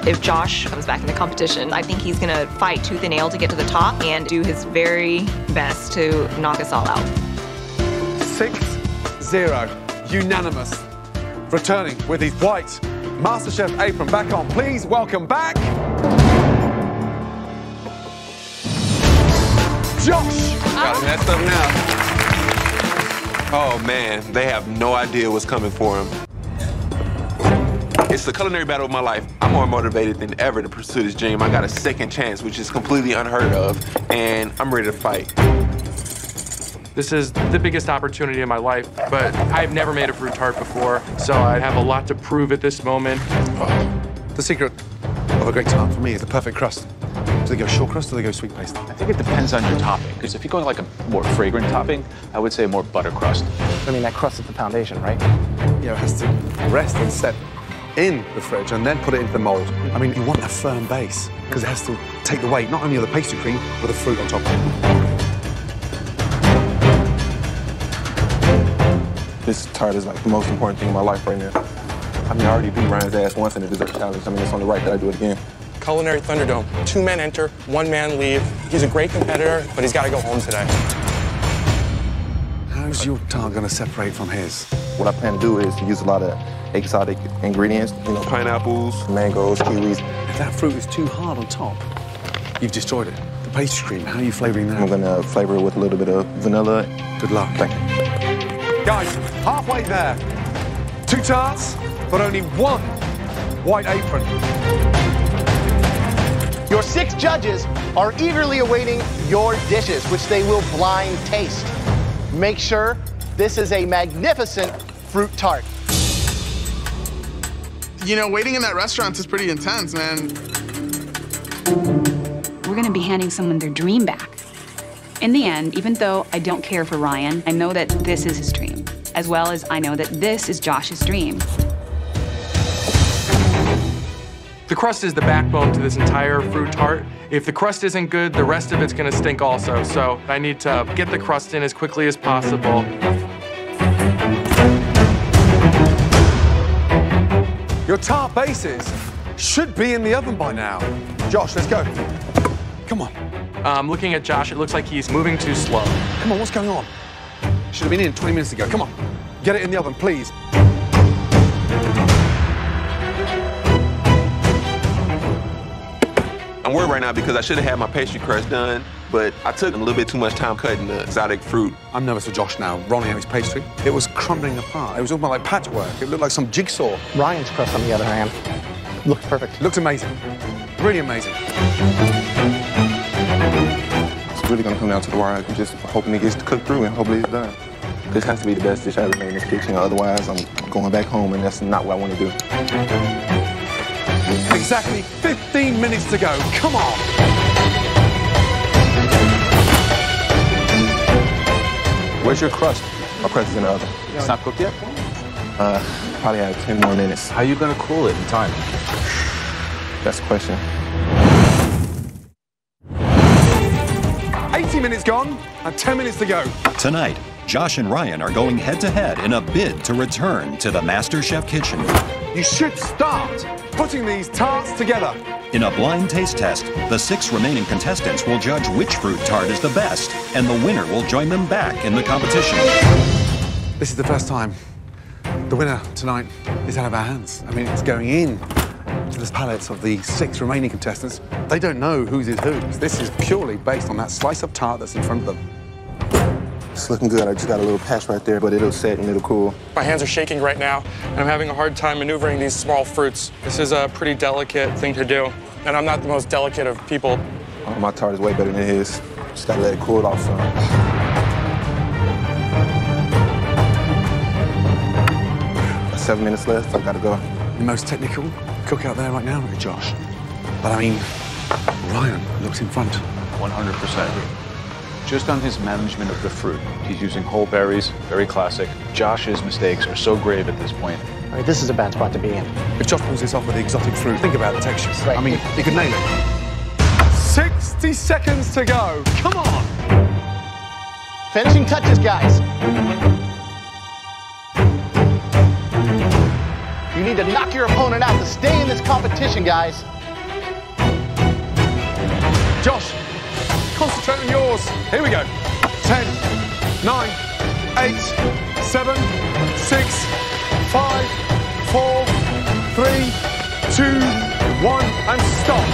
If Josh comes back in the competition, I think he's gonna fight tooth and nail to get to the top and do his very best to knock us all out. 6-0, unanimous. Returning with his white MasterChef apron back on. Please welcome back Josh. Got messed up now. Oh man, they have no idea what's coming for him. It's the culinary battle of my life. I'm more motivated than ever to pursue this dream. I got a second chance, which is completely unheard of, and I'm ready to fight. This is the biggest opportunity in my life, but I've never made a fruit tart before, so I have a lot to prove at this moment. The secret of a great tart for me is the perfect crust. Do they go short crust or do they go sweet paste? I think it depends on your topping, because if you're going like a more fragrant topping, I would say more butter crust. I mean, that crust is the foundation, right? You know, it has to rest and set in the fridge and then put it into the mold. I mean, you want a firm base because it has to take the weight, not only of the pastry cream, but the fruit on top. This tart is like the most important thing in my life right now. I mean, I already beat Ryan's ass once in the dessert challenge. I mean, it's only right that I do it again. Culinary Thunderdome. 2 men enter, 1 man leave. He's a great competitor, but he's got to go home today. How's your tart going to separate from his? What I plan to do is to use a lot of exotic ingredients, you know, pineapples, mangoes, kiwis. If that fruit is too hard on top, you've destroyed it. The pastry cream, how are you flavouring that? I'm going to flavour it with a little bit of vanilla. Good luck. Thank you. Guys, halfway there. 2 tarts, but only 1 white apron. Your 6 judges are eagerly awaiting your dishes, which they will blind taste. Make sure this is a magnificent fruit tart. You know, waiting in that restaurant is pretty intense, man. We're gonna be handing someone their dream back. In the end, even though I don't care for Ryan, I know that this is his dream, as well as I know that this is Josh's dream. The crust is the backbone to this entire fruit tart. If the crust isn't good, the rest of it's gonna stink also. So I need to get the crust in as quickly as possible. Your tart bases should be in the oven by now. Josh, let's go. Come on. Looking at Josh, it looks like he's moving too slow. Come on, what's going on? Should have been in 20 minutes ago. Come on. Get it in the oven, please. I'm worried right now because I should have had my pastry crust done, but I took a little bit too much time cutting the exotic fruit. I'm nervous for Josh now, rolling out his pastry. It was crumbling apart. It was almost like patchwork. It looked like some jigsaw. Ryan's crust, on the other hand, looks perfect. Looks amazing. Really amazing. It's really gonna come down to the wire. I'm just hoping it gets cooked through and hopefully it's done. This has to be the best dish I ever made in this kitchen, otherwise I'm going back home and that's not what I want to do. Exactly 15 minutes to go. Come on. Where's your crust? My crust is in the oven. It's not cooked yet? Probably have 10 more minutes. How are you gonna cool it in time? That's the question. 80 minutes gone and 10 minutes to go. Tonight, Josh and Ryan are going head-to-head in a bid to return to the MasterChef kitchen. You should start putting these tarts together. In a blind taste test, the 6 remaining contestants will judge which fruit tart is the best, and the winner will join them back in the competition. This is the first time the winner tonight is out of our hands. I mean, it's going in to the palates of the 6 remaining contestants. They don't know whose is whose. This is purely based on that slice of tart that's in front of them. It's looking good. I just got a little patch right there, but it'll set and it'll cool. My hands are shaking right now, and I'm having a hard time maneuvering these small fruits. This is a pretty delicate thing to do, and I'm not the most delicate of people. Oh, my tart is way better than his. Just gotta let it cool off some. 7 minutes left, I gotta go. The most technical cook out there right now is Josh. But I mean, Ryan looks in front. 100%. Just on his management of the fruit, he's using whole berries, very classic. Josh's mistakes are so grave at this point. I mean, this is a bad spot to be in. If Josh pulls this off with the exotic fruit, think about the textures. Right. I mean, he could nail it. 60 seconds to go. Come on. Finishing touches, guys. You need to knock your opponent out to stay in this competition, guys. Josh, concentrate on yours. Here we go. 10, 9, 8, 7, 6, 5, 4, 3, 2, 1, and stop.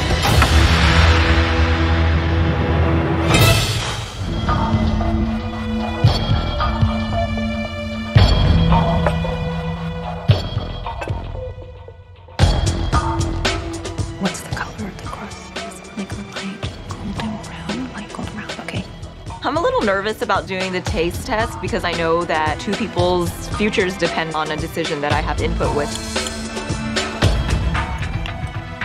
What's the color of the crust? It's like light golden brown, light golden brown. Okay. I'm a little nervous about doing the taste test because I know that two people's futures depend on a decision that I have input with.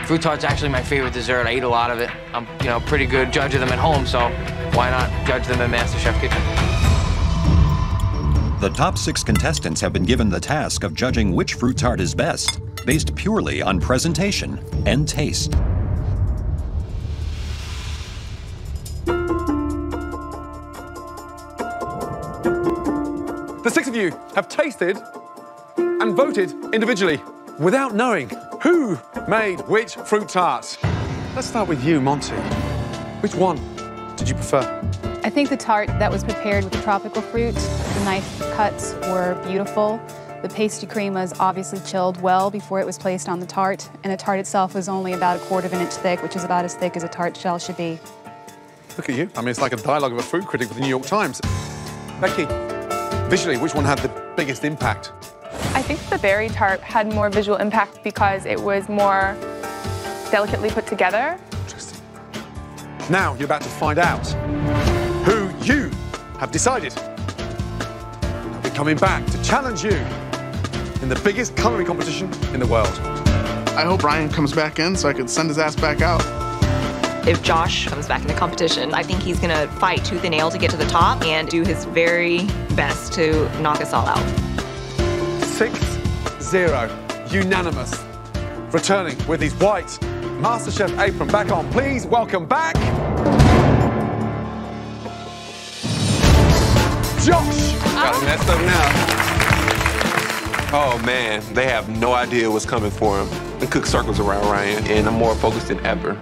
Fruit tart's actually my favorite dessert. I eat a lot of it. I'm, pretty good judge of them at home, so why not judge them in MasterChef kitchen? The top 6 contestants have been given the task of judging which fruit tart is best, based purely on presentation and taste. The 6 of you have tasted and voted individually without knowing who made which fruit tart. Let's start with you, Monty. Which one did you prefer? I think the tart that was prepared with the tropical fruit, the knife cuts were beautiful. The pastry cream was obviously chilled well before it was placed on the tart, and the tart itself was only about 1/4 of an inch thick, which is about as thick as a tart shell should be. Look at you. I mean, it's like a dialogue of a food critic with the New York Times. Becky, visually, which one had the biggest impact? I think the berry tart had more visual impact because it was more delicately put together. Interesting. Now you're about to find out who you have decided. I'll be coming back to challenge you in the biggest culinary competition in the world. I hope Ryan comes back in so I can send his ass back out. If Josh comes back in the competition, I think he's gonna fight tooth and nail to get to the top and do his very best to knock us all out. 6-0, unanimous. Returning with his white MasterChef apron back on. Please welcome back Josh. Got it messed up now. Oh man, they have no idea what's coming for him. The cook circles around Ryan, and I'm more focused than ever.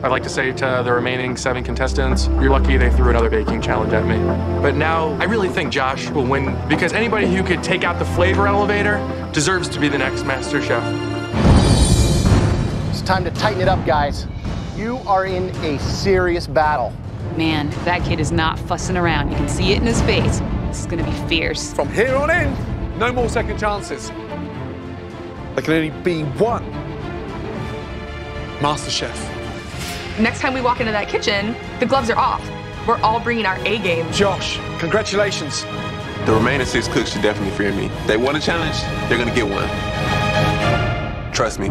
I'd like to say to the remaining 7 contestants, you're lucky they threw another baking challenge at me. But now, I really think Josh will win because anybody who could take out the flavor elevator deserves to be the next MasterChef. It's time to tighten it up, guys. You are in a serious battle. Man, that kid is not fussing around. You can see it in his face. This is gonna be fierce. From here on in, no more second chances. There can only be one MasterChef. Next time we walk into that kitchen, the gloves are off. We're all bringing our A game. Josh, congratulations. The remaining 6 cooks should definitely fear me. They want a challenge, they're gonna get one. Trust me.